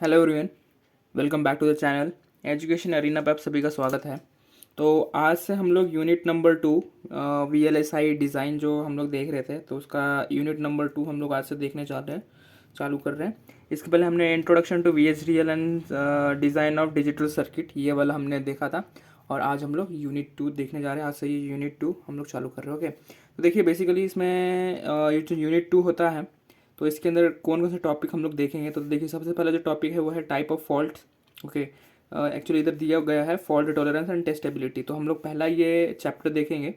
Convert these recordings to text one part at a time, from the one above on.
Hello everyone, welcome back to the channel. Education arena पे आप सभी का स्वागत है। तो आज से हम लोग यूनिट नंबर 2 VLSI डिज़ाइन जो हम लोग देख रहे थे, तो उसका यूनिट नंबर 2 हम लोग आज से देखने चालू कर रहे हैं। इसके पहले हमने introduction to VHDL and design of digital circuit ये वाला हमने देखा था, और आज हम लोग यूनिट 2 देखने जा रहे हैं। आज से ये यूनिट 2 हम लोग चालू कर रहे हैं। ओके, तो देखिए बेसिकली इसमें ये जो यूनिट 2 होता है, तो इसके अंदर कौन कौन से टॉपिक हम लोग देखेंगे। तो देखिए सबसे पहला जो टॉपिक है वो है type of fault. Okay, actually इधर दिया गया है फॉल्ट टॉलरेंस एंड टेस्टेबिलिटी। तो हम लोग पहला ये चैप्टर देखेंगे,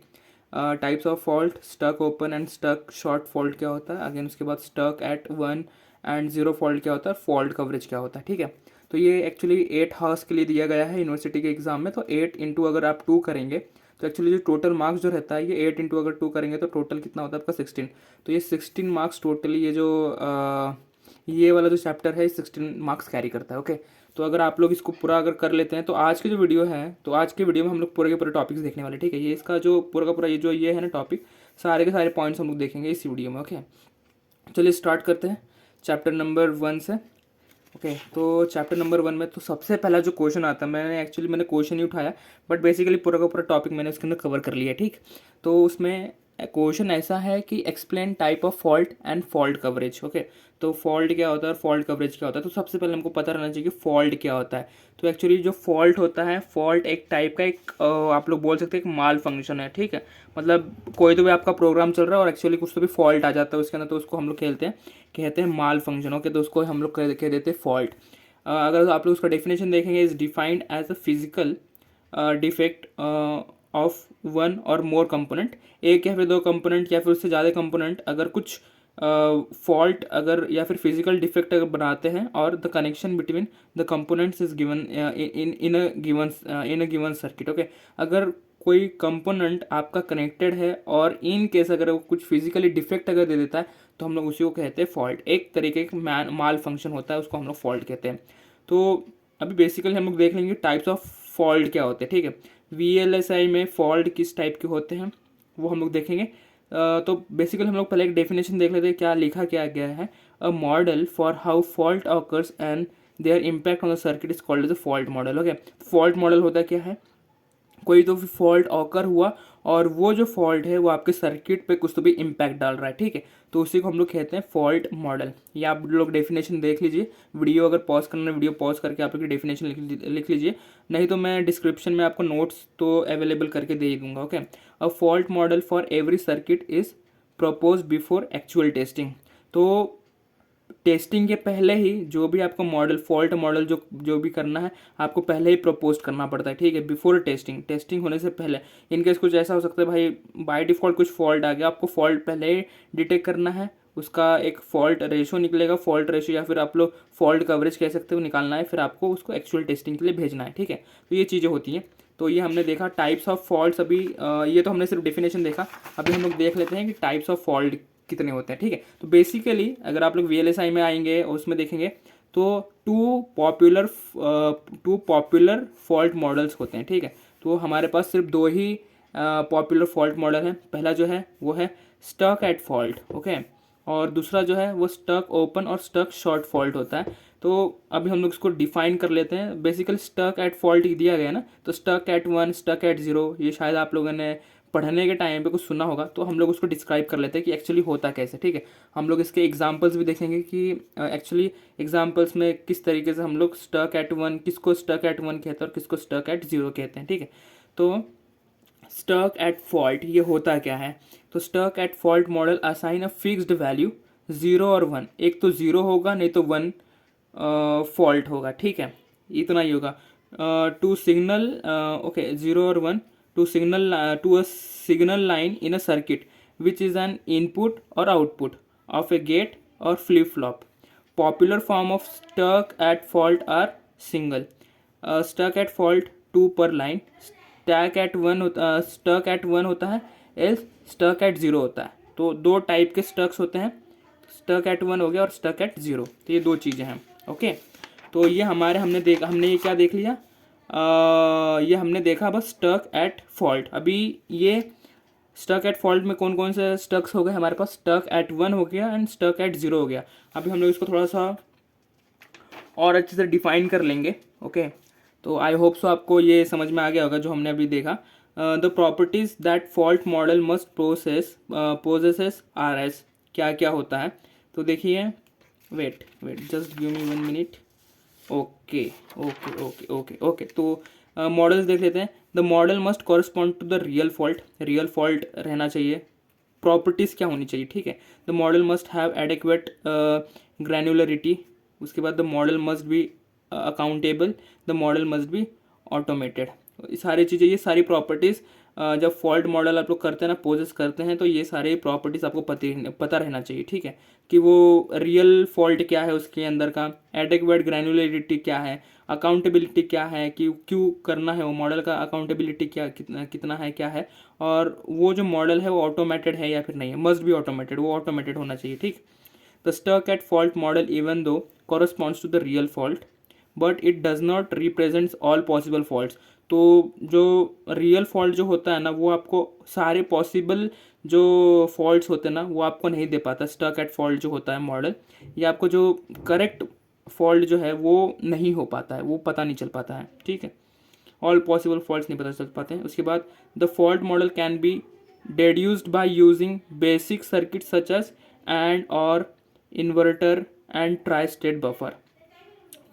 types of fault, stuck open and stuck short fault क्या होता है। अगेन उसके बाद स्टक एट 1 एंड 0 फॉल्ट क्या होता है, फॉल्ट कवरेज क्या होता है। ठीक है, तो ये एक्चुअली 8 हावर्स के लिए दिया गया है यूनिवर्सिटी के एग्जाम में। तो 8 इंटू अगर आप 2 करेंगे तो एक्चुअली जो टोटल मार्क्स जो रहता है, ये 8 इंटू अगर 2 करेंगे तो टोटल कितना होता है आपका 16। तो ये 16 मार्क्स टोटली, ये जो ये वाला जो चैप्टर है 16 मार्क्स कैरी करता है। ओके, तो अगर आप लोग इसको पूरा अगर कर लेते हैं तो आज की जो वीडियो है, तो आज के वीडियो में हम लोग पूरे के पूरे टॉपिक्स देखने वाले। ठीक है, ये इसका जो पूरा का पूरा ये जो ये है ना टॉपिक, सारे के सारे पॉइंट्स हम लोग देखेंगे इस वीडियो में। ओके, चलिए स्टार्ट करते हैं चैप्टर नंबर 1 से। ओके, तो चैप्टर नंबर 1 में तो सबसे पहला जो क्वेश्चन आता है, मैंने क्वेश्चन नहीं उठाया, बट बेसिकली पूरा का पूरा टॉपिक मैंने उसके अंदर कवर कर लिया। ठीक, तो उसमें क्वेश्चन ऐसा है कि explain type of fault and fault coverage. Okay, तो फॉल्ट क्या होता है और फॉल्ट कवरेज क्या होता है। तो सबसे पहले हमको पता रहना चाहिए कि फॉल्ट क्या होता है। तो एक्चुअली जो फॉल्ट होता है, फॉल्ट एक टाइप का एक आप लोग बोल सकते हैं एक माल फंक्शन है। ठीक है, मतलब कोई तो भी आपका प्रोग्राम चल रहा है और एक्चुअली कुछ तो भी फॉल्ट आ जाता है उसके अंदर, तो उसको हम लोग कहते हैं माल फंक्शन। ओके, तो उसको हम लोग कह देते हैं फॉल्ट। अगर आप लोग उसका डेफिनेशन देखेंगे, is defined as a physical defect of one और मोर कंपोनेंट, एक या फिर दो कंपोनेंट या फिर उससे ज़्यादा कंपोनेंट अगर कुछ फॉल्ट अगर या फिर फिजिकल डिफेक्ट अगर बनाते हैं, और the connection between the components is given in a given circuit. Okay, अगर कोई कंपोनेंट आपका कनेक्टेड है और इन केस अगर वो कुछ फिजिकली डिफेक्ट अगर दे देता है, तो हम लोग उसी को कहते हैं फॉल्ट। एक तरीके का माल फंक्शन होता है, उसको हम लोग फॉल्ट कहते हैं। तो अभी बेसिकली हम लोग देख लेंगे टाइप्स ऑफ फॉल्ट क्या होते हैं। ठीक है, VLSI में फॉल्ट किस टाइप के होते हैं वो हम लोग देखेंगे। तो बेसिकली हम लोग पहले एक डेफिनेशन देख लेते हैं, क्या लिखा क्या गया है। A model for how fault occurs and their impact on the circuit is called as a fault model. Okay, fault model होता क्या है, कोई तो फॉल्ट ऑकर हुआ और वो जो फॉल्ट है वो आपके सर्किट पे कुछ तो भी इम्पैक्ट डाल रहा है। ठीक है, तो उसी को हम लोग कहते हैं फॉल्ट मॉडल। या आप लोग डेफिनेशन देख लीजिए, वीडियो अगर पॉज करना है वीडियो पॉज करके आप लोग डेफिनेशन लिख लीजिए, नहीं तो मैं डिस्क्रिप्शन में आपको नोट्स तो अवेलेबल करके दे ही दूंगा। Okay, a fault model for every circuit is propose before actual testing. तो टेस्टिंग के पहले ही जो भी आपको मॉडल फॉल्ट मॉडल जो भी करना है, आपको पहले ही प्रपोज करना पड़ता है। ठीक है, बिफोर टेस्टिंग होने से पहले। इनकेस कुछ ऐसा हो सकता है भाई बाय डिफॉल्ट कुछ फॉल्ट आ गया, आपको फॉल्ट पहले ही डिटेक्ट करना है, उसका एक फॉल्ट रेशो निकलेगा, फॉल्ट रेशो या फिर आप लोग फॉल्ट कवरेज कह सकते हो, निकालना है, फिर आपको उसको एक्चुअल टेस्टिंग के लिए भेजना है। ठीक है, तो ये चीज़ें होती हैं। तो ये हमने देखा टाइप्स ऑफ फॉल्ट्स। अभी ये तो हमने सिर्फ डेफिनेशन देखा, अभी हम लोग देख लेते हैं कि टाइप्स ऑफ फॉल्ट कितने होते हैं। ठीक है, तो बेसिकली अगर आप लोग VLSI में आएंगे और उसमें देखेंगे तो टू पॉपुलर फॉल्ट मॉडल्स होते हैं। ठीक है, तो हमारे पास सिर्फ दो ही पॉपुलर फॉल्ट मॉडल है। पहला जो है वो है स्टक एट फॉल्ट। ओके, और दूसरा जो है वो स्टक ओपन और स्टक शॉर्ट फॉल्ट होता है। तो अभी हम लोग इसको डिफाइन कर लेते हैं। बेसिकली स्टक एट फॉल्ट दिया गया ना, तो स्टक एट 1, स्टक एट 0, ये शायद आप लोगों ने पढ़ने के टाइम पे कुछ सुना होगा, तो हम लोग उसको डिस्क्राइब कर लेते हैं कि एक्चुअली होता कैसे। ठीक है, हम लोग इसके एग्जांपल्स भी देखेंगे कि एक्चुअली एग्जांपल्स में किस तरीके से हम लोग स्टक एट 1, किसको स्टक एट 1 कहते हैं और किसको स्टक एट 0 कहते हैं। ठीक है, तो स्टक एट फॉल्ट ये होता क्या है। तो stuck at fault model assign a fixed value 0 और 1, एक तो 0 होगा नहीं तो 1 फॉल्ट होगा। ठीक है, इतना ही होगा। टू सिग्नल ओके 0 और 1 to a signal line in a circuit which is an input और आउटपुट ऑफ ए गेट और flip flop. Popular form of stuck at fault are single, stuck at fault 2 पर line, stuck at 1 होता है, else stuck at 0 होता है। तो दो type के स्टक्स होते हैं, स्टक एट 1 हो गया और स्टक एट 0, तो ये दो चीज़ें हैं। ओके, तो ये हमने ये क्या देख लिया, ये हमने देखा बस स्टक एट फॉल्ट। अभी ये स्टक एट फॉल्ट में कौन कौन से स्टक्स हो गए हमारे पास, स्टक एट 1 हो गया एंड स्टक एट 0 हो गया। अभी हम लोग इसको थोड़ा सा और अच्छे से डिफाइन कर लेंगे। ओके, तो आई होप सो आपको ये समझ में आ गया होगा जो हमने अभी देखा। The properties that fault model must possesses are as, क्या क्या होता है। तो देखिए, wait wait just give me 1 minute. Okay okay okay okay okay, तो मॉडल्स देख लेते हैं। The model must correspond to the real fault, real fault रहना चाहिए। प्रॉपर्टीज़ क्या होनी चाहिए, ठीक है। The model must have adequate granularity, उसके बाद the model must be accountable, the model must be automated. सारी चीज़ें, ये सारी प्रॉपर्टीज़ जब फॉल्ट मॉडल आप लोग करते हैं ना, पोजेस करते हैं, तो ये सारे प्रॉपर्टीज़ आपको पता रहना चाहिए, ठीक है। कि वो रियल फॉल्ट क्या है उसके अंदर का, एडिक्वेट ग्रैनुलरिटी क्या है, अकाउंटेबिलिटी क्या है, कि क्यों करना है वो मॉडल का, अकाउंटेबिलिटी क्या कितना कितना है, क्या है, और वो जो मॉडल है वो ऑटोमेटेड है या फिर नहीं है, मस्ट बी ऑटोमेटेड, वो ऑटोमेटेड होना चाहिए, ठीक। The stuck at fault model even though corresponds to the real fault but it does not represents all possible faults. तो जो रियल फॉल्ट जो होता है ना, वो आपको सारे पॉसिबल जो फॉल्ट्स होते हैं ना वो आपको नहीं दे पाता। स्टक एट फॉल्ट जो होता है मॉडल, ये आपको जो करेक्ट फॉल्ट जो है वो नहीं हो पाता है, वो पता नहीं चल पाता है, ठीक है। ऑल पॉसिबल फॉल्ट्स नहीं पता चल पाते हैं। उसके बाद the fault model can be deduced by using basic circuits such as and or inverter and tri-state buffer।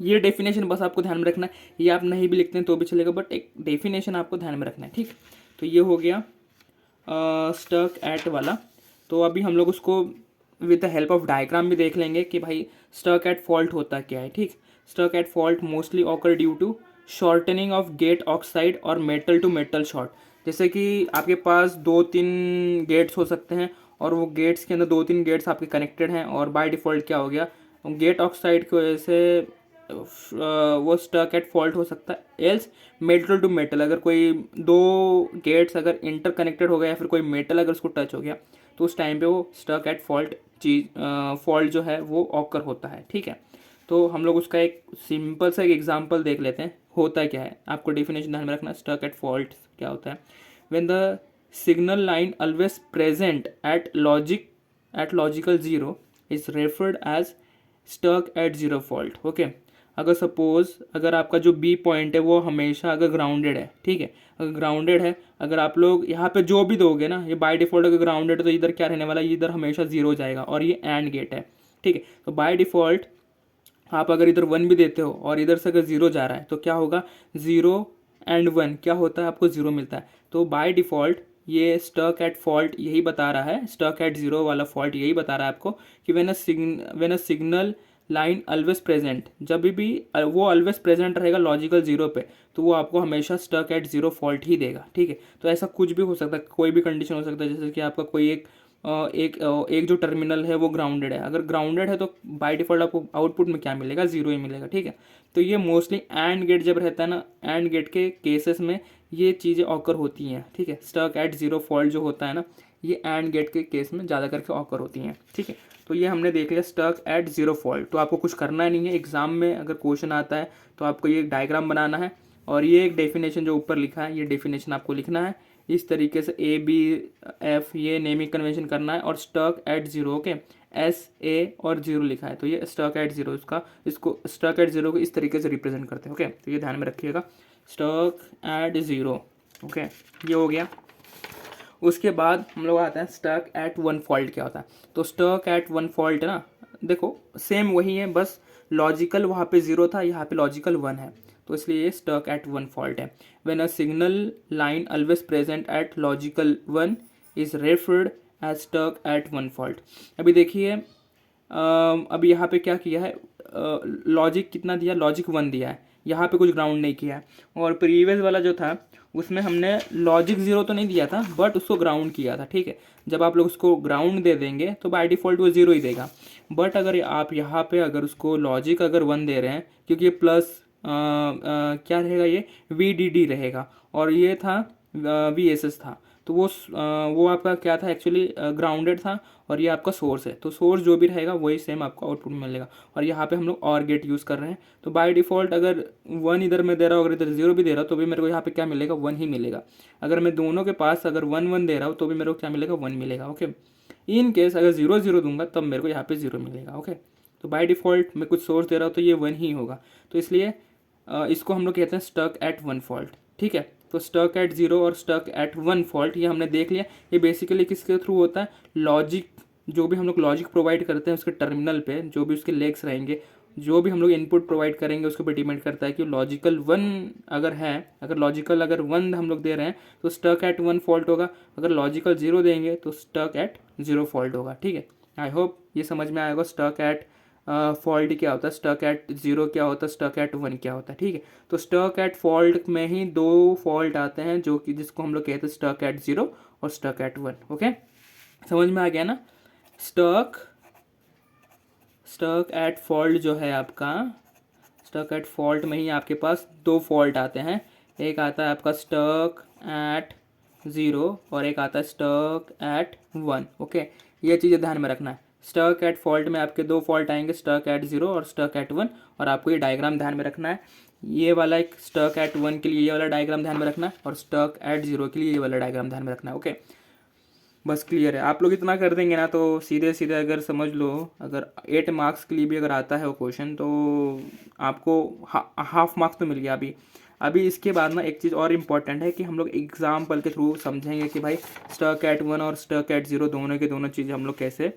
ये डेफिनेशन बस आपको ध्यान में रखना है, ये आप नहीं भी लिखते हैं तो भी चलेगा, बट एक डेफिनेशन आपको ध्यान में रखना है, ठीक। तो ये हो गया स्टक एट वाला। तो अभी हम लोग उसको with the help of diagram भी देख लेंगे कि भाई स्टक एट फॉल्ट होता क्या है, ठीक। Stuck at fault mostly occur due to shortening of gate oxide और मेटल टू मेटल शॉर्ट। जैसे कि आपके पास 2-3 गेट्स हो सकते हैं और वो गेट्स के अंदर 2-3 गेट्स आपके कनेक्टेड हैं, और बाय डिफ़ॉल्ट क्या हो गया, गेट ऑक्साइड की वजह से वो स्टक एट फॉल्ट हो सकता है। एल्स मेटल टू मेटल, अगर कोई 2 गेट्स अगर इंटर कनेक्टेड हो गया या फिर कोई मेटल अगर उसको टच हो गया तो उस टाइम पे वो स्टक एट फॉल्ट फॉल्ट जो है वो ऑकर होता है, ठीक है। तो हम लोग उसका एक सिंपल सा एक एग्जांपल देख लेते हैं, होता क्या है। आपको डेफिनेशन ध्यान में रखना, स्टक एट फॉल्ट क्या होता है। When the signal line always present at logical zero is referred as stuck at zero fault. Okay, अगर सपोज अगर आपका जो बी पॉइंट है वो हमेशा अगर ग्राउंडेड है, ठीक है, अगर ग्राउंडेड है, अगर आप लोग यहाँ पे जो भी दोगे ना, ये बाय डिफॉल्ट अगर ग्राउंडेड है तो इधर क्या रहने वाला है, इधर हमेशा जीरो जाएगा, और ये एंड गेट है, ठीक है। तो बाय डिफॉल्ट आप अगर इधर 1 भी देते हो और इधर से अगर 0 जा रहा है तो क्या होगा, 0 एंड 1 क्या होता है, आपको 0 मिलता है। तो बाय डिफ़ॉल्ट ये स्टक एट फॉल्ट यही बता रहा है, स्टक एट 0 वाला फॉल्ट यही बता रहा है आपको कि when a signal line always present, जब भी वो ऑलवेज प्रेजेंट रहेगा लॉजिकल 0 पे, तो वो आपको हमेशा स्टक एट 0 फॉल्ट ही देगा, ठीक है। तो ऐसा कुछ भी हो सकता है, कोई भी कंडीशन हो सकता है, जैसे कि आपका कोई एक जो टर्मिनल है वो ग्राउंडेड है, अगर ग्राउंडेड है तो बाय डिफ़ॉल्ट आपको आउटपुट में क्या मिलेगा, 0 ही मिलेगा, ठीक है। तो ये मोस्टली एंड गेट जब रहता है ना, एंड गेट के केसेस में ये चीज़ें ऑकर होती हैं, ठीक है। स्टक एट 0 फॉल्ट जो होता है ना, ये एंड गेट के केस में ज़्यादा करके ऑकर होती हैं, ठीक है। तो ये हमने देख लिया स्टक एट 0 फॉल्ट। तो आपको कुछ करना नहीं है, एग्जाम में अगर क्वेश्चन आता है तो आपको ये एक डायग्राम बनाना है, और ये एक डेफिनेशन जो ऊपर लिखा है ये डेफिनेशन आपको लिखना है इस तरीके से, ए बी एफ ये नेमिंग कन्वेंशन करना है, और stuck at 0, okay, S A और 0 लिखा है, तो ये स्टक एट 0, इसको स्टक एट 0 को इस तरीके से रिप्रेजेंट करते हैं, ओके। तो ये ध्यान में रखिएगा, स्टक एट 0, ओके, ये हो गया। उसके बाद हम लोग आते हैं स्टक एट 1 फॉल्ट क्या होता है। तो स्टक एट 1 फॉल्ट ना, देखो सेम वही है, बस लॉजिकल वहाँ पे 0 था, यहाँ पे लॉजिकल 1 है, तो इसलिए ये स्टक एट 1 फॉल्ट है। When a signal line always present at logical 1 is referred as stuck at 1 fault. अभी देखिए, अभी यहाँ पे क्या किया है, लॉजिक कितना दिया, लॉजिक 1 दिया है, यहाँ पे कुछ ग्राउंड नहीं किया है। और प्रीवियस वाला जो था उसमें हमने लॉजिक 0 तो नहीं दिया था, बट उसको ग्राउंड किया था, ठीक है। जब आप लोग उसको ग्राउंड दे देंगे तो बाय डिफ़ॉल्ट वो 0 ही देगा, बट अगर आप यहाँ पे अगर उसको लॉजिक अगर 1 दे रहे हैं, क्योंकि ये प्लस क्या रहेगा, ये VDD रहेगा, और ये था VSS था, तो वो आपका क्या था, एक्चुअली ग्राउंडेड था, और ये आपका सोर्स है, तो सोर्स जो भी रहेगा वही सेम आपको आउटपुट में मिलेगा। और यहाँ पे हम लोग और गेट यूज़ कर रहे हैं, तो बाय डिफ़ॉल्ट अगर 1 इधर में दे रहा हूँ, अगर इधर 0 भी दे रहा हूँ तो भी मेरे को यहाँ पे क्या मिलेगा, 1 ही मिलेगा। अगर मैं दोनों के पास अगर 1-1 दे रहा हूँ तो भी मेरे को क्या मिलेगा, 1 मिलेगा, ओके। इन केस अगर 0-0 दूंगा तब मेरे को यहाँ पे 0 मिलेगा, ओके। तो बाय डिफ़ॉल्ट मैं कुछ सोर्स दे रहा हूँ तो ये 1 ही होगा। तो इसलिए इसको हम लोग कहते हैं स्टक एट 1 फॉल्ट, ठीक है। तो स्टक एट 0 और स्टक एट 1 फॉल्ट ये हमने देख लिया। ये बेसिकली किसके थ्रू होता है, लॉजिक, जो भी हम लोग लॉजिक प्रोवाइड करते हैं उसके टर्मिनल पे, जो भी उसके लेग्स रहेंगे, जो भी हम लोग इनपुट प्रोवाइड करेंगे उसके पे डिपेंड करता है कि लॉजिकल 1 अगर है, अगर लॉजिकल अगर 1 हम लोग दे रहे हैं तो स्टक एट 1 फॉल्ट होगा, अगर लॉजिकल 0 देंगे तो स्टक एट 0 फॉल्ट होगा, ठीक है। आई होप ये समझ में आएगा स्टक एट फॉल्ट क्या होता है, स्टक एट 0 क्या होता है, स्टक एट 1 क्या होता है, ठीक है। तो स्टक एट फॉल्ट में ही 2 फॉल्ट आते हैं जो कि जिसको हम लोग कहते हैं स्टक एट 0 और स्टक एट 1। ओके, समझ में आ गया ना। स्टक स्टक एट फॉल्ट जो है आपका, स्टक एट फॉल्ट में ही आपके पास 2 फॉल्ट आते हैं। एक आता है आपका स्टक एट 0 और एक आता है स्टक एट 1। ओके, ये चीज़ें ध्यान में रखना है। स्टक एट फॉल्ट में आपके 2 फॉल्ट आएंगे, स्टक एट 0 और स्टक एट 1, और आपको ये डायग्राम ध्यान में रखना है। ये वाला एक स्टक एट 1 के लिए ये वाला डायग्राम ध्यान में रखना है, और स्टक एट 0 के लिए ये वाला डायग्राम ध्यान में रखना है। ओके, बस क्लियर है। आप लोग इतना कर देंगे ना तो सीधे सीधे अगर समझ लो, अगर 8 मार्क्स के लिए भी अगर आता है वो क्वेश्चन तो आपको हाफ मार्क्स तो मिल गया। अभी इसके बाद ना एक चीज़ और इम्पॉर्टेंट है कि हम लोग एग्जाम्पल के थ्रू समझेंगे कि भाई स्टक एट 1 और स्टक एट 0 दोनों के दोनों चीज़ें हम लोग कैसे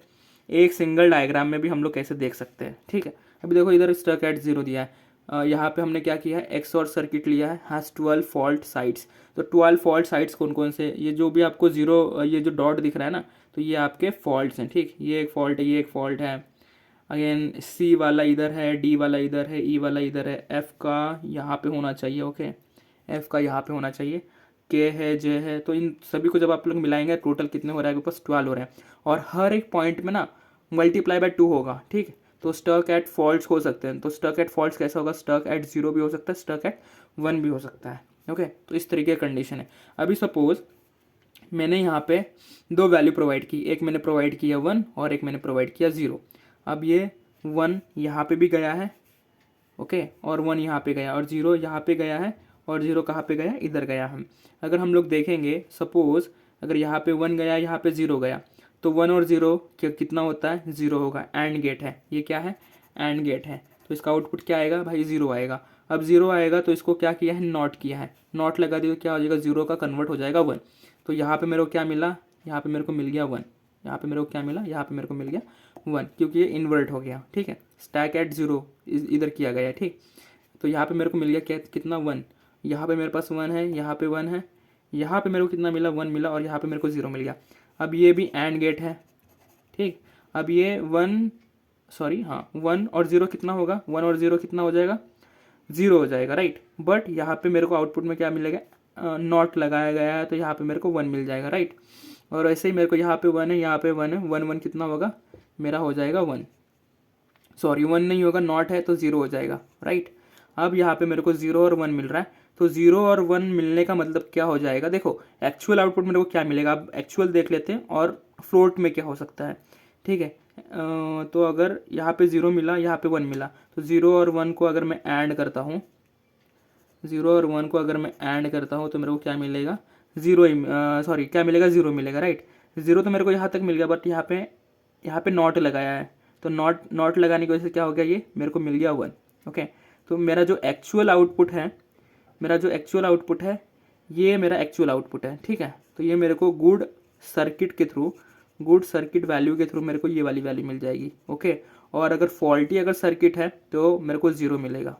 एक सिंगल डायग्राम में भी हम लोग कैसे देख सकते हैं, ठीक है। अभी देखो इधर स्टक एट 0 दिया है, यहाँ पे हमने क्या किया है, एक्सऑर सर्किट लिया है, हैज़ 12 फॉल्ट साइड्स। तो 12 फॉल्ट साइड्स कौन कौन से, ये जो भी आपको 0 ये जो डॉट दिख रहा है ना, तो ये आपके फॉल्ट्स हैं, ठीक। ये एक फॉल्ट है, ये एक फॉल्ट है। अगेन सी वाला इधर है, डी वाला इधर है, ई वाला इधर है, एफ का यहाँ पे होना चाहिए, ओके, एफ का यहाँ पे होना चाहिए, के है, जे है। तो इन सभी को जब आप लोग मिलाएंगे टोटल कितने हो रहा है, आपके पास 12 हो रहे हैं, और हर एक पॉइंट में ना मल्टीप्लाई बाय 2 होगा, ठीक। तो स्टक एट फॉल्ट्स हो सकते हैं। तो स्टक एट फॉल्ट्स कैसा होगा, स्टक एट 0 भी हो सकता है, स्टक एट 1 भी हो सकता है, ओके। तो इस तरीके की कंडीशन है। अभी सपोज मैंने यहाँ पे 2 वैल्यू प्रोवाइड की, एक मैंने प्रोवाइड किया 1 और एक मैंने प्रोवाइड किया 0। अब ये 1 यहाँ पे भी गया है, ओके, और 1 यहाँ पे गया, और 0 यहाँ पे गया है, और 0 कहाँ पे गया, इधर गया। अगर हम लोग देखेंगे सपोज अगर यहाँ पे 1 गया, यहाँ पे 0 गया, तो 1 और 0 कितना होता है, 0 होगा। एंड गेट है, ये क्या है, एंड गेट है। तो इसका आउटपुट क्या आएगा भाई, 0 आएगा। अब 0 आएगा तो इसको क्या किया है, नॉट किया है, नॉट लगा दिया तो क्या हो जाएगा, 0 का कन्वर्ट हो जाएगा 1। तो यहाँ पे मेरे को क्या मिला, यहाँ पे मेरे को मिल गया 1, यहाँ पे मेरे को क्या मिला, यहाँ पे मेरे को मिल गया 1, क्योंकि ये इन्वर्ट हो गया, ठीक है। स्टैक एट 0 इधर किया गया है, ठीक। तो यहाँ पे मेरे को मिल गया क्या, कितना 1, यहाँ पे मेरे पास 1 है, यहाँ पे 1 है, यहाँ पे मेरे को कितना मिला, 1 मिला, और यहाँ पे मेरे को 0 मिल गया। अब ये भी एंड गेट है, ठीक। अब ये 1 1 और 0 कितना होगा, 1 और 0 कितना हो जाएगा, 0 हो जाएगा, राइट। बट यहाँ पे मेरे को आउटपुट में क्या मिलेगा, नॉट लगाया गया है, तो यहाँ पे मेरे को 1 मिल जाएगा, राइट। और ऐसे ही मेरे को यहाँ पे 1 है, यहाँ पे 1 है, 1 1 कितना होगा, मेरा हो जाएगा 1, सॉरी 1 नहीं होगा, नॉट है तो 0 हो जाएगा, राइट। अब यहाँ पे मेरे को 0 और 1 मिल रहा है, तो 0 और 1 मिलने का मतलब क्या हो जाएगा, देखो एक्चुअल आउटपुट मेरे को क्या मिलेगा। अब एक्चुअल देख लेते हैं और फ्लोट में क्या हो सकता है, ठीक है। तो अगर यहाँ पे 0 मिला, यहाँ पे 1 मिला, तो 0 और 1 को अगर मैं ऐड करता हूँ, 0 और 1 को अगर मैं ऐड करता हूँ तो मेरे को क्या मिलेगा, 0 ही, सॉरी क्या मिलेगा, 0 मिलेगा, राइट। 0 तो मेरे को यहाँ तक मिल गया, बट यहाँ पे नॉट लगाया है, तो नॉट लगाने की वजह से क्या हो गया, ये मेरे को मिल गया 1, ओके। तो मेरा जो एक्चुअल आउटपुट है, ये मेरा एक्चुअल आउटपुट है, ठीक है। तो ये मेरे को गुड सर्किट वैल्यू के थ्रू मेरे को ये वाली वैल्यू मिल जाएगी, ओके। और अगर फॉल्टी अगर सर्किट है तो मेरे को 0 मिलेगा,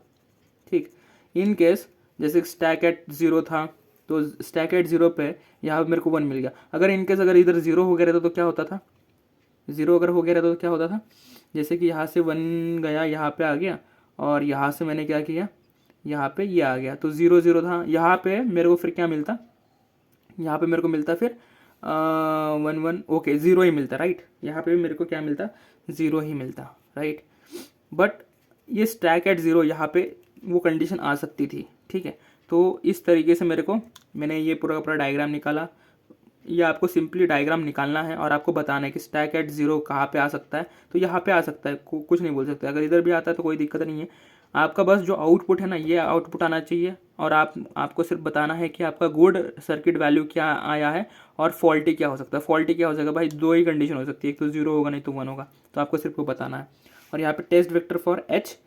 ठीक। इन केस जैसे स्टैक एट 0 था, तो स्टैक एट 0 पे यहाँ पे मेरे को 1 मिल गया। अगर इनकेस अगर इधर 0 हो गया रहता तो क्या होता था, 0 अगर हो गया रहता तो क्या होता था, जैसे कि यहाँ से 1 गया, यहाँ पे आ गया, और यहाँ से मैंने क्या किया, यहाँ पे ये आ गया, तो 0 0 था। यहाँ पे मेरे को फिर क्या मिलता, यहाँ पे मेरे को मिलता फिर 1 1, ओके 0 ही मिलता, राइट। यहाँ पे मेरे को क्या मिलता, 0 ही मिलता, राइट। बट ये स्टैक एट 0 यहाँ पे वो कंडीशन आ सकती थी, ठीक है। तो इस तरीके से मैंने ये पूरा का पूरा डायग्राम निकाला। ये आपको सिंपली डायग्राम निकालना है और आपको बताना है कि स्टैक एट 0 कहाँ पे आ सकता है, तो यहाँ पे आ सकता है, कुछ नहीं बोल सकते। अगर इधर भी आता है तो कोई दिक्कत नहीं है। आपका बस जो आउटपुट है ना, ये आउटपुट आना चाहिए, और आपको सिर्फ बताना है कि आपका गुड सर्किट वैल्यू क्या आया है और फॉल्टी क्या हो सकता है। फॉल्टी क्या हो जाएगा भाई, 2 ही कंडीशन हो सकती है, एक तो 0 होगा, नहीं तो 1 होगा, तो आपको सिर्फ वो बताना है। और यहाँ पे test vector for H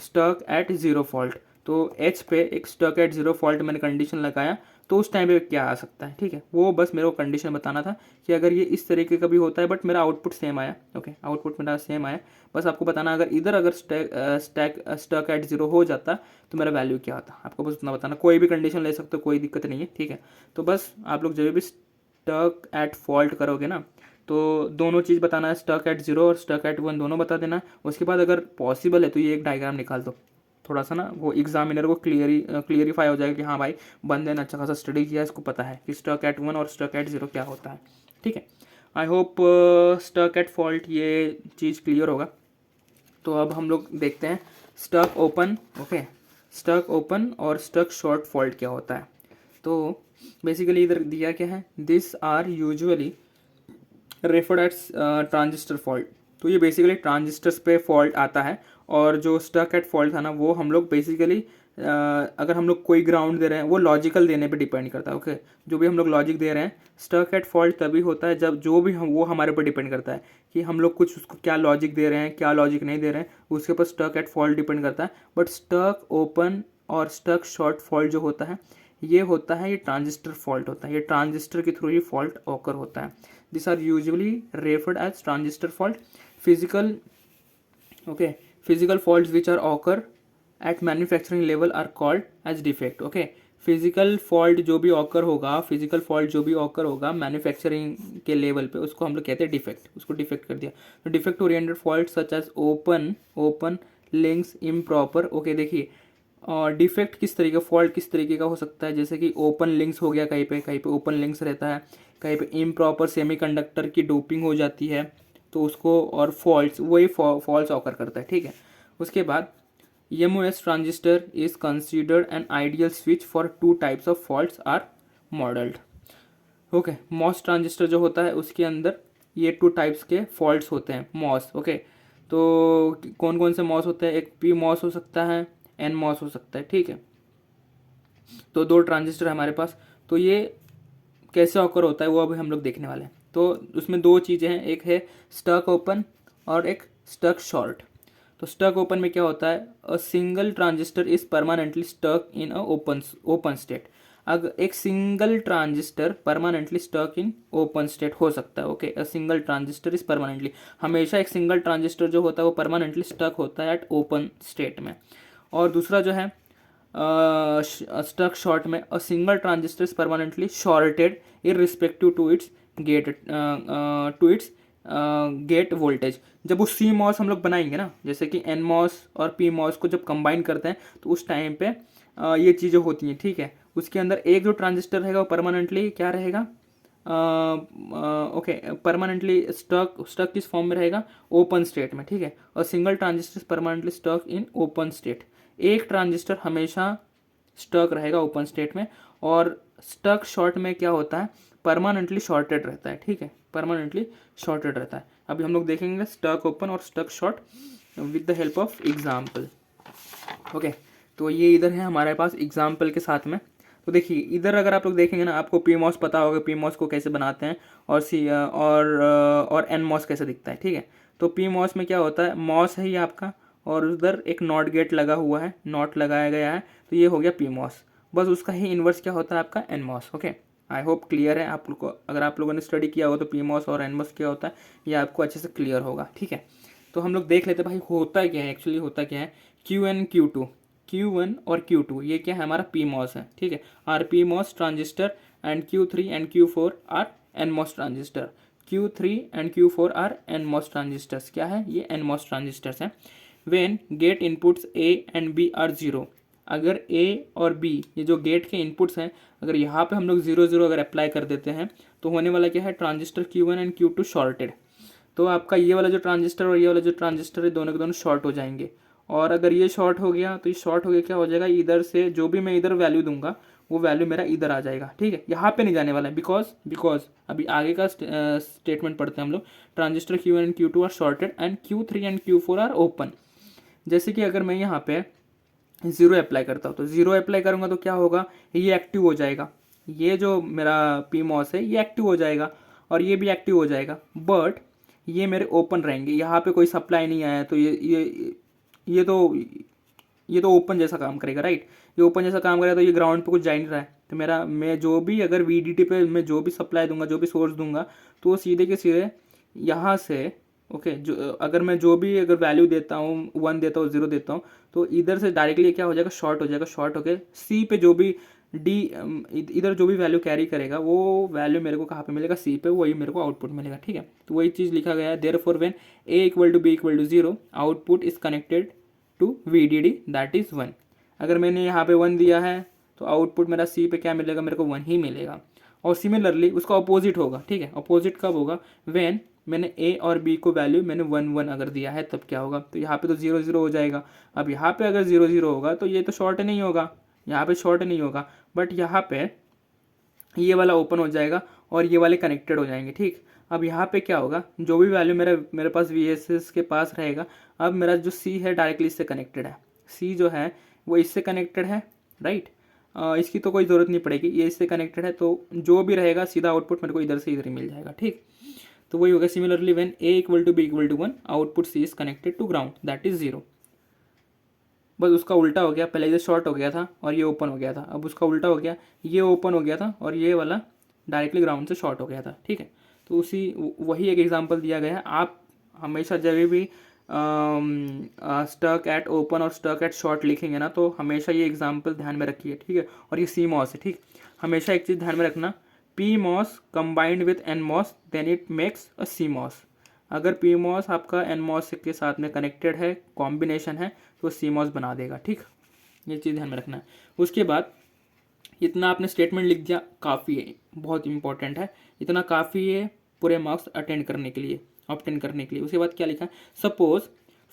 stuck at zero fault. तो एच पे एक स्टक एट ज़ीरो फॉल्ट मैंने कंडीशन लगाया, तो उस टाइम पे क्या आ सकता है, ठीक है। वो बस मेरे को कंडीशन बताना था कि अगर ये इस तरीके का भी होता है बट मेरा आउटपुट सेम आया, ओके, आउटपुट मेरा सेम आया। बस आपको बताना अगर इधर अगर स्टक एट ज़ीरो हो जाता तो मेरा वैल्यू क्या आता, आपको बस उतना बताना। कोई भी कंडीशन ले सकते हो, कोई दिक्कत नहीं है, ठीक है। तो बस आप लोग जब भी स्टक एट फॉल्ट करोगे ना, तो दोनों चीज़ बताना है, स्टक एट जीरो और स्टक एट वन दोनों बता देना। उसके बाद अगर पॉसिबल है तो ये एक डायग्राम निकाल दो, थोड़ा सा ना वो एग्जामिनर को क्लियरीफाई हो जाएगा कि हाँ भाई बंदे ने अच्छा खासा स्टडी किया है, इसको पता है कि स्टक एट वन और स्टक एट जीरो क्या होता है, ठीक है। आई होप स्टक एट फॉल्ट ये चीज़ क्लियर होगा। तो अब हम लोग देखते हैं stuck open, okay, stuck open और स्टक शॉर्ट फॉल्ट क्या होता है। तो बेसिकली इधर दिया क्या है, this are usually referred as transistor fault. तो ये बेसिकली ट्रांजिस्टर्स पे फॉल्ट आता है, और जो स्टक एट फॉल्ट था ना वो हम लोग बेसिकली अगर हम लोग कोई ग्राउंड दे रहे हैं वो लॉजिकल देने पे डिपेंड करता है, ओके। जो भी हम लोग लॉजिक दे रहे हैं, स्टक एट फॉल्ट तभी होता है जब जो भी हम वो हमारे ऊपर डिपेंड करता है कि हम लोग कुछ उसको क्या लॉजिक दे रहे हैं, क्या लॉजिक नहीं दे रहे हैं, उसके ऊपर स्टक एट फॉल्ट डिपेंड करता है। बट स्टक ओपन और स्टक शॉर्ट फॉल्ट जो होता है ये होता है, ये ट्रांजिस्टर फॉल्ट होता है, ये ट्रांजिस्टर के थ्रू ही फॉल्ट ऑकर होता है। This are usually referred as transistor fault. Physical, okay, physical faults which are occur at manufacturing level are called as defect, okay. Physical fault जो भी ऑकर होगा, physical fault जो भी occur होगा manufacturing के level पे, उसको हम लोग कहते हैं डिफेक्ट, उसको डिफेक्ट कर दिया। तो defect oriented fault such as open links improper, okay. देखिए और डिफेक्ट किस तरीके, फॉल्ट किस तरीके का हो सकता है, जैसे कि ओपन लिंक्स हो गया, कहीं पे ओपन लिंक्स रहता है, कहीं पे इम्प्रॉपर सेमीकंडक्टर की डोपिंग हो जाती है, तो उसको और फॉल्ट्स वही फॉल्स ऑकर करता है, ठीक है। उसके बाद MOS transistor is considered an ideal switch for two types of faults are modelled, okay. MOS transistor जो होता है उसके अंदर ये टू टाइप्स के फॉल्ट्स होते हैं, मॉस, ओके। तो कौन कौन से मॉस होते हैं, एक पी मॉस हो सकता है, एन मॉस हो सकता है, ठीक है। तो दो ट्रांजिस्टर है हमारे पास, तो ये कैसे ऑकर होता है वो अभी हम लोग देखने वाले हैं। तो उसमें दो चीज़ें हैं, एक है स्टक ओपन और एक स्टक शॉर्ट। तो स्टक ओपन में क्या होता है, a single transistor is permanently stuck in a open state. अगर एक single transistor permanently stuck in open state हो सकता है, okay. A single transistor is permanently, हमेशा एक सिंगल ट्रांजिस्टर जो होता है वो परमानेंटली स्टक होता है एट ओपन स्टेट में। और दूसरा जो है स्टक शॉर्ट में, a single transistor is permanently shorted irrespective to its gate voltage. जब वो सी मॉस हम लोग बनाएंगे ना, जैसे कि एन मॉस और पी मॉस को जब कंबाइन करते हैं तो उस टाइम पे ये चीज़ें होती हैं, ठीक है। उसके अंदर एक जो ट्रांजिस्टर रहेगा वो परमानेंटली क्या रहेगा, ओके, परमानेंटली स्टक किस फॉर्म में रहेगा, ओपन स्टेट में, ठीक है। और single transistor permanently stuck in open state, एक ट्रांजिस्टर हमेशा स्टक रहेगा ओपन स्टेट में। और स्टक शॉर्ट में क्या होता है, परमानेंटली शॉर्टेड रहता है, ठीक है, परमानेंटली शॉर्टेड रहता है। अभी हम लोग देखेंगे स्टक ओपन और stuck short with the help of example, okay. तो ये इधर है हमारे पास एग्जाम्पल के साथ में। तो देखिए इधर अगर आप लोग देखेंगे ना, आपको पी मॉस पता होगा, पी मॉस को कैसे बनाते हैं, और एन मॉस कैसे दिखता है, ठीक है। तो पी मॉस में क्या होता है, मॉस है ये आपका, और उधर एक नॉट गेट लगा हुआ है, नॉट लगाया गया है, तो ये हो गया पी मॉस। बस उसका ही इन्वर्स क्या होता है आपका N MOS, okay. I hope clear है आप लोग को, अगर आप लोगों ने स्टडी किया हो तो पी मॉस और एन मॉस क्या होता है ये आपको अच्छे से क्लियर होगा, ठीक है। तो हम लोग देख लेते हैं भाई होता क्या है, एक्चुअली होता क्या है। Q N Q to, Q1 और Q2 ये क्या है, हमारा पी मॉस है, ठीक है। Are P MOS transistor and Q3 and Q4 are N MOS transistor. Q3 and Q4 are N MOS transistors, क्या है ये एन मॉस ट्रांजिस्टर्स हैं। When gate inputs A and B are zero, अगर A और B ये जो gate के inputs हैं, अगर यहाँ पे हम लोग 0 0 अगर अप्लाई कर देते हैं तो होने वाला क्या है, transistor Q1 and Q2 shorted. तो आपका ये वाला जो ट्रांजिस्टर और ये वाला जो ट्रांजिस्टर है दोनों के दोनों शॉर्ट हो जाएंगे। और अगर ये शॉर्ट हो गया तो ये शॉर्ट हो गया क्या हो जाएगा, इधर से जो भी मैं इधर वैल्यू दूंगा वो वैल्यू मेरा इधर आ जाएगा, ठीक है। यहाँ पे नहीं जाने वाला है, बिकॉज अभी आगे का स्टेटमेंट पढ़ते हैं हम लोग। Transistor Q1 and Q2 are shorted and Q3 and Q4 are open. जैसे कि अगर मैं यहाँ पे 0 अप्लाई करता हूँ, तो 0 अप्लाई करूँगा तो क्या होगा, ये एक्टिव हो जाएगा, ये जो मेरा पी मॉस है ये एक्टिव हो जाएगा और ये भी एक्टिव हो जाएगा। बट ये मेरे ओपन रहेंगे, यहाँ पे कोई सप्लाई नहीं आया तो ये तो ये तो ओपन जैसा काम करेगा, राइट। ये ओपन जैसा काम करेगा तो ये ग्राउंड पे कुछ जा ही नहीं रहा है, तो मेरा मैं जो भी अगर वीडीटी पे मैं जो भी सप्लाई दूंगा, जो भी सोर्स दूंगा, तो वो सीधे के सीधे यहाँ से, ओके, जो अगर मैं जो भी अगर वैल्यू देता हूँ, 1 देता हूँ, 0 देता हूँ, तो इधर से डायरेक्टली क्या हो जाएगा, शॉर्ट हो जाएगा, शॉर्ट होके सी पे जो भी डी इधर जो भी वैल्यू कैरी करेगा वो वैल्यू मेरे को कहाँ पे मिलेगा, सी पे, वही मेरे को आउटपुट मिलेगा, ठीक है। तो वही चीज़ लिखा गया है, therefore when A equal to B equal to 0 output is connected to VDD that is 1। अगर मैंने यहाँ पे 1 दिया है तो आउटपुट मेरा सी पे क्या मिलेगा, मेरे को 1 ही मिलेगा। और सिमिलरली उसका अपोजिट होगा, ठीक है। अपोजिट कब होगा, व्हेन मैंने ए और बी को वैल्यू मैंने 1 1 अगर दिया है तब क्या होगा, तो यहाँ पे तो 0 0 हो जाएगा। अब यहाँ पे अगर 0 0 होगा तो ये तो शॉर्ट नहीं होगा, यहाँ पे शॉर्ट नहीं होगा, बट यहाँ पे ये वाला ओपन हो जाएगा और ये वाले कनेक्टेड हो जाएंगे, ठीक। अब यहाँ पे क्या होगा, जो भी वैल्यू मेरे पास VSS के पास रहेगा, अब मेरा जो C है डायरेक्टली इससे कनेक्टेड है, C जो है वो इससे कनेक्टेड है, राइट। इसकी तो कोई ज़रूरत नहीं पड़ेगी, ये इससे कनेक्टेड है, तो जो भी रहेगा सीधा आउटपुट मेरे को इधर से इधर ही मिल जाएगा, ठीक। तो वही होगा, similarly when A equal to B equal to 1 output C is connected to ground that is 0। बस उसका उल्टा हो गया, पहले ये शॉर्ट हो गया था और ये ओपन हो गया था, अब उसका उल्टा हो गया, ये ओपन हो गया था और ये वाला डायरेक्टली ग्राउंड से शॉर्ट हो गया था, ठीक है। तो वही एक एग्जांपल दिया गया है। आप हमेशा जब भी स्टक एट ओपन और स्टक एट शॉर्ट लिखेंगे ना, तो हमेशा ये एग्जांपल ध्यान में रखिए, ठीक है। और ये CMOS है, ठीक। हमेशा एक चीज़ ध्यान में रखना, PMOS combined with NMOS then it makes a CMOS। अगर PMOS आपका NMOS के साथ में कनेक्टेड है, कॉम्बिनेशन है, तो CMOS बना देगा, ठीक। ये चीज़ ध्यान में रखना है। उसके बाद इतना आपने स्टेटमेंट लिख दिया, काफ़ी है, बहुत इंपॉर्टेंट है, इतना काफ़ी है पूरे मार्क्स अटेंड करने के लिए, ऑब्टेन करने के लिए। उसके बाद क्या लिखा, suppose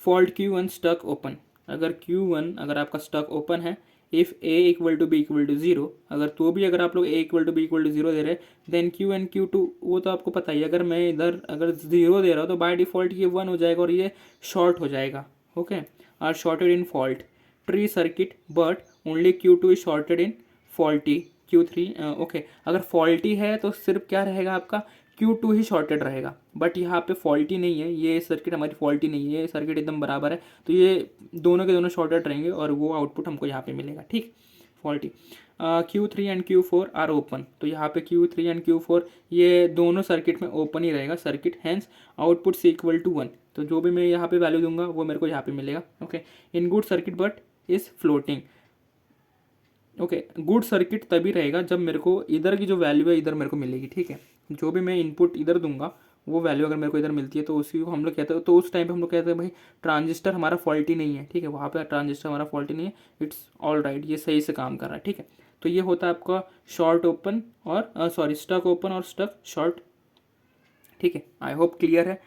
fault Q1 stuck open. अगर Q1 अगर आपका स्टक ओपन है, if A equal to B equal to 0, अगर तो भी अगर आप लोग A equal to B equal to 0 दे रहे, देन Q एंड Q2, वो तो आपको पता ही, अगर मैं इधर अगर 0 दे रहा हूँ तो बाय डिफ़ॉल्ट ये 1 हो जाएगा और ये शॉर्ट हो जाएगा, okay. Are shorted in fault tree circuit but only Q2 is shorted in faulty Q3, okay. अगर फॉल्टी है तो सिर्फ क्या रहेगा आपका, Q2 ही शॉर्टेड रहेगा, बट यहाँ पे फॉल्टी नहीं है, ये सर्किट हमारी फॉल्टी नहीं है, ये सर्किट एकदम बराबर है, तो ये दोनों के दोनों शॉर्टेड रहेंगे और वो आउटपुट हमको यहाँ पे मिलेगा, ठीक। Faulty Q3 and Q4 are open, तो यहाँ पे Q3 एंड Q4 ये दोनों सर्किट में ओपन ही रहेगा circuit, hence output C equal to 1, तो जो भी मैं यहाँ पे वैल्यू दूंगा वो मेरे को यहाँ पे मिलेगा, okay. In good circuit but is floating, okay. Good circuit तभी रहेगा जब मेरे को इधर की जो वैल्यू है इधर मेरे को मिलेगी, ठीक है। जो भी मैं इनपुट इधर दूंगा वो वैल्यू अगर मेरे को इधर मिलती है तो उसी को हम लोग कहते हैं, तो उस टाइम पे हम लोग कहते हैं भाई ट्रांजिस्टर हमारा फॉल्टी नहीं है, ठीक है। वहाँ पे ट्रांजिस्टर हमारा फॉल्टी नहीं है, इट्स ऑल राइट, ये सही से काम कर रहा है, ठीक है। तो ये होता है आपका शॉर्ट ओपन और सॉरी स्टक ओपन और स्टक शॉर्ट, ठीक है। आई होप क्लियर है।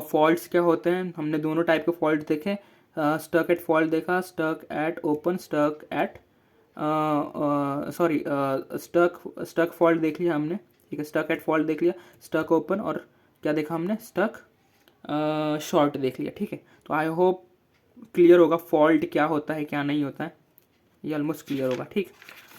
फॉल्ट्स क्या होते हैं, हमने दोनों टाइप के फॉल्ट देखे, स्टक एट फॉल्ट देखा, stuck at open, stuck at sorry stuck fault देख लिया हमने, ठीक है। स्टक एट फॉल्ट देख लिया, स्टक ओपन, और क्या देखा हमने, स्टक शॉर्ट देख लिया, ठीक है। तो आई होप क्लियर होगा फॉल्ट क्या होता है क्या नहीं होता है, ये ऑलमोस्ट क्लियर होगा, ठीक।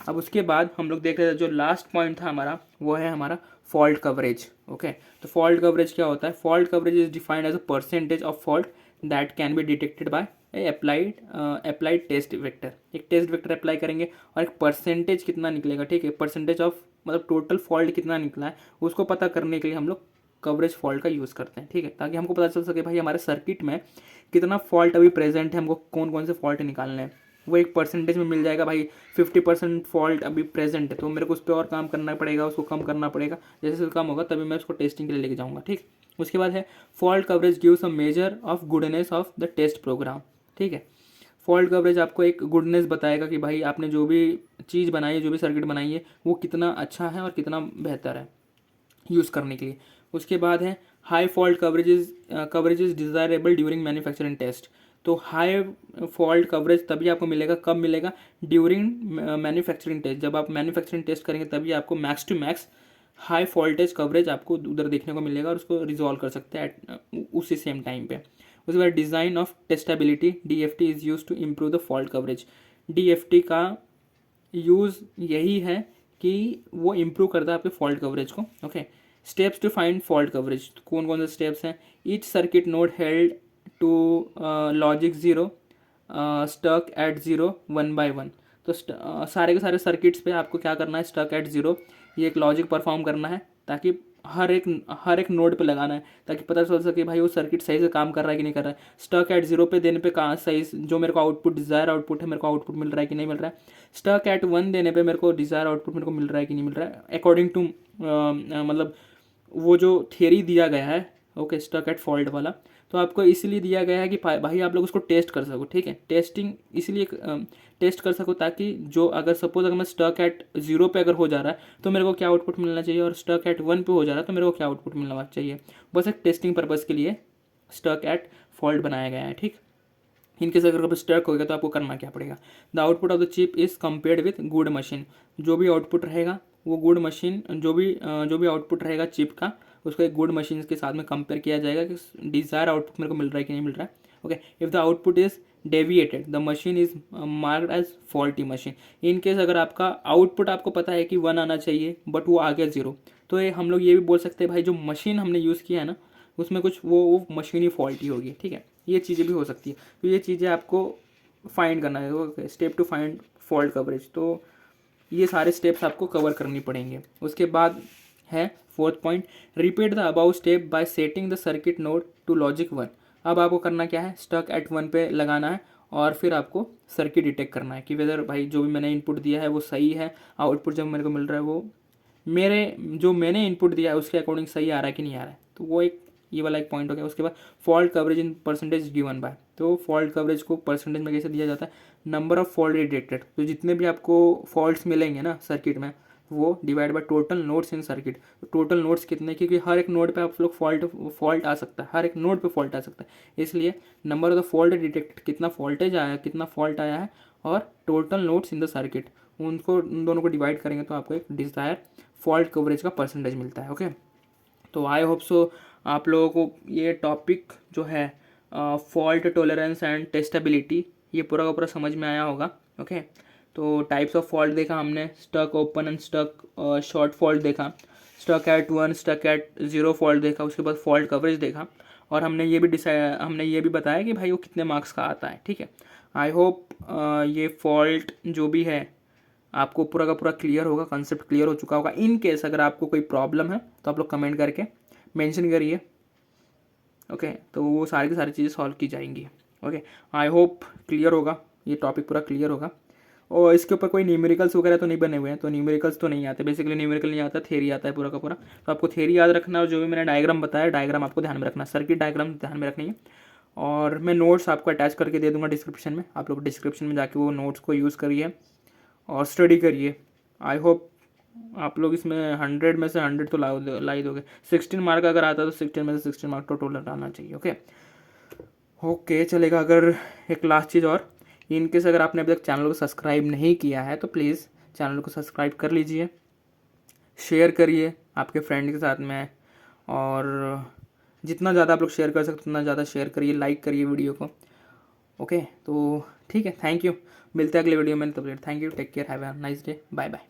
अब उसके बाद हम लोग देख रहे थे जो लास्ट पॉइंट था हमारा, वो है हमारा फॉल्ट कवरेज, ओके। तो फॉल्ट कवरेज क्या होता है, fault coverage is defined as a percentage of fault that can be detected by applied test vector. एक टेस्ट वेक्टर अप्लाई करेंगे और एक परसेंटेज कितना निकलेगा, ठीक है, परसेंटेज ऑफ मतलब टोटल फॉल्ट कितना निकला है उसको पता करने के लिए हम लोग कवरेज फॉल्ट का यूज़ करते हैं, ठीक है, ताकि हमको पता चल सके भाई हमारे सर्किट में कितना फॉल्ट अभी प्रेजेंट है, हमको कौन कौन से फॉल्ट निकालने हैं। वो एक परसेंटेज में मिल जाएगा, भाई 50% फॉल्ट अभी प्रेजेंट है तो मेरे को उस पर और काम करना पड़ेगा, उसको कम करना पड़ेगा, जैसे जैसे कम होगा तभी मैं उसको टेस्टिंग के लिए लेके जाऊँगा, ठीक। उसके बाद है fault coverage gives a measure of goodness of the test program, ठीक है। फॉल्ट कवरेज आपको एक गुडनेस बताएगा कि भाई आपने जो भी चीज़ बनाई है, जो भी सर्किट बनाई है, वो कितना अच्छा है और कितना बेहतर है यूज़ करने के लिए। उसके बाद है high fault coverage is desirable during manufacturing test. तो हाई फॉल्ट कवरेज तभी आपको मिलेगा, कब मिलेगा, ड्यूरिंग मैन्युफैक्चरिंग टेस्ट। जब आप मैन्युफैक्चरिंग टेस्ट करेंगे तभी आपको max to max high voltage coverage आपको उधर देखने को मिलेगा और उसको रिजॉल्व कर सकते हैं उसी सेम टाइम पे। उसके बाद design of testability, DFT is use to improve the fault coverage. DFT का यूज़ यही है कि वो इम्प्रूव करता है आपके फॉल्ट कवरेज को, okay. Steps to find fault coverage, कौन कौन से स्टेप्स हैं? Each circuit node held to logic zero stuck at zero one by one. तो सारे के सारे सर्किट्स पे आपको क्या करना है? स्टक एट ज़ीरो, ये एक लॉजिक परफॉर्म करना है, ताकि हर एक नोड पे लगाना है, ताकि पता चल सके भाई वो सर्किट सही से काम कर रहा है कि नहीं कर रहा है। स्टक एट जीरो पे देने पे कहाँ सही, जो मेरे को आउटपुट डिज़ायर आउटपुट है, मेरे को आउटपुट मिल रहा है कि नहीं मिल रहा है। स्टक एट वन देने पे मेरे को डिज़ायर आउटपुट मेरे को मिल रहा है कि नहीं मिल रहा है, अकॉर्डिंग टू मतलब वो जो थियरी दिया गया है, ओके, स्टक एट फॉल्ट वाला। तो आपको इसलिए दिया गया है कि भाई आप लोग उसको टेस्ट कर सको, ठीक है। टेस्टिंग इसलिए टेस्ट कर सको ताकि जो अगर सपोज अगर मैं स्टक एट जीरो पे अगर हो जा रहा है तो मेरे को क्या आउटपुट मिलना चाहिए, और स्टक एट वन पे हो जा रहा है तो मेरे को क्या आउटपुट मिलना चाहिए। बस एक टेस्टिंग पर्पज़ के लिए स्टक एट फॉल्ट बनाया गया है, ठीक। इनकेस अगर कभी स्टक हो गया तो आपको करना क्या पड़ेगा? The output of the chip is compared with good machine. जो भी आउटपुट रहेगा वो गुड मशीन, जो भी आउटपुट रहेगा चिप का, उसको एक गुड मशीन के साथ में कंपेयर किया जाएगा कि डिज़ायर आउटपुट मेरे को मिल रहा है कि नहीं मिल रहा है। Okay, if the output is deviated the machine is marked as faulty machine. In case अगर आपका आउटपुट आपको पता है कि वन आना चाहिए बट वो आ गया जीरो, तो ये हम लोग ये भी बोल सकते हैं भाई जो मशीन हमने यूज़ किया है ना उसमें कुछ वो मशीन ही फॉल्टी होगी, ठीक है। ये चीज़ें भी हो सकती है, तो ये चीज़ें आपको फाइंड करना है। Okay, step to find fault coverage, तो ये सारे स्टेप्स आपको कवर करनी पड़ेंगे। उसके बाद है fourth point, repeat the above step by setting the circuit node to logic one. अब आपको करना क्या है? स्टक एट वन पे लगाना है और फिर आपको सर्किट डिटेक्ट करना है कि वेदर भाई जो भी मैंने इनपुट दिया है वो सही है, आउटपुट जब मेरे को मिल रहा है वो मैंने इनपुट दिया है उसके अकॉर्डिंग सही आ रहा है कि नहीं आ रहा है। तो वो एक ये वाला एक पॉइंट हो गया। उसके बाद fault coverage in percentage given by, तो फॉल्ट कवरेज को परसेंटेज में कैसे दिया जाता है? नंबर ऑफ फॉल्ट डिटेक्टेड, तो जितने भी आपको फॉल्ट्स मिलेंगे ना सर्किट में वो divide by total nodes in circuit. तो टोटल नोड्स कितने, क्योंकि हर एक नोड पे आप लोग फॉल्ट आ सकता है, हर एक नोड पे फॉल्ट आ सकता है, इसलिए number of the fault detect, कितना फॉल्टेज आया है, कितना फॉल्ट आया है, और total nodes in the circuit, उन दोनों को डिवाइड करेंगे तो आपको एक डिज़ायर फॉल्ट कवरेज का परसेंटेज मिलता है। ओके, तो आई होप सो आप लोगों को ये टॉपिक जो है फॉल्ट टॉलरेंस एंड टेस्टेबिलिटी ये पूरा का पूरा समझ में आया होगा। ओके, तो टाइप्स ऑफ फॉल्ट देखा हमने, stuck open and stuck short fault देखा, stuck at one stuck at zero fault देखा, उसके बाद फॉल्ट कवरेज देखा, और हमने ये भी बताया कि भाई वो कितने मार्क्स का आता है, ठीक है। आई होप ये फॉल्ट जो भी है आपको पूरा का पूरा क्लियर होगा, कंसेप्ट क्लियर हो चुका होगा। इन केस अगर आपको कोई प्रॉब्लम है तो आप लोग कमेंट करके मेंशन करिए। ओके, तो वो सारी की सारी चीज़ें सॉल्व की जाएंगी। ओके, आई होप क्लियर होगा, ये टॉपिक पूरा क्लियर होगा। और इसके ऊपर कोई न्यूमेरिकल्स वगैरह तो नहीं बने हुए हैं, तो न्यूमेरिकल्स तो नहीं आते, बेसिकली न्यूमेरिकल नहीं आता, थ्योरी आता है पूरा का पूरा। तो आपको थ्योरी याद रखना, और जो भी मैंने डायग्राम बताया डायग्राम आपको ध्यान में रखना, सर्किट डायग्राम ध्यान में रखनी है। और मैं नोट्स आपको अटैच करके दे दूँगा डिस्क्रिप्शन में, आप लोग डिस्क्रिप्शन में जाके वो नोट्स को यूज़ करिए और स्टडी करिए। आई होप आप लोग इसमें 100 में से 100 तो ला ही दोगे। 16 मार्क अगर आता है तो 16 में से 16 मार्क तो टोटल आना चाहिए। ओके ओके, चलेगा। अगर एक लास्ट चीज़ और, इनकेस अगर आपने अभी तक चैनल को सब्सक्राइब नहीं किया है तो प्लीज़ चैनल को सब्सक्राइब कर लीजिए, शेयर करिए आपके फ्रेंड के साथ में, और जितना ज़्यादा आप लोग शेयर कर सकते उतना ज़्यादा शेयर करिए, लाइक करिए वीडियो को। ओके, तो ठीक है, थैंक यू, मिलते हैं अगले वीडियो में, तब तक thank you, take care, have a nice day, bye bye.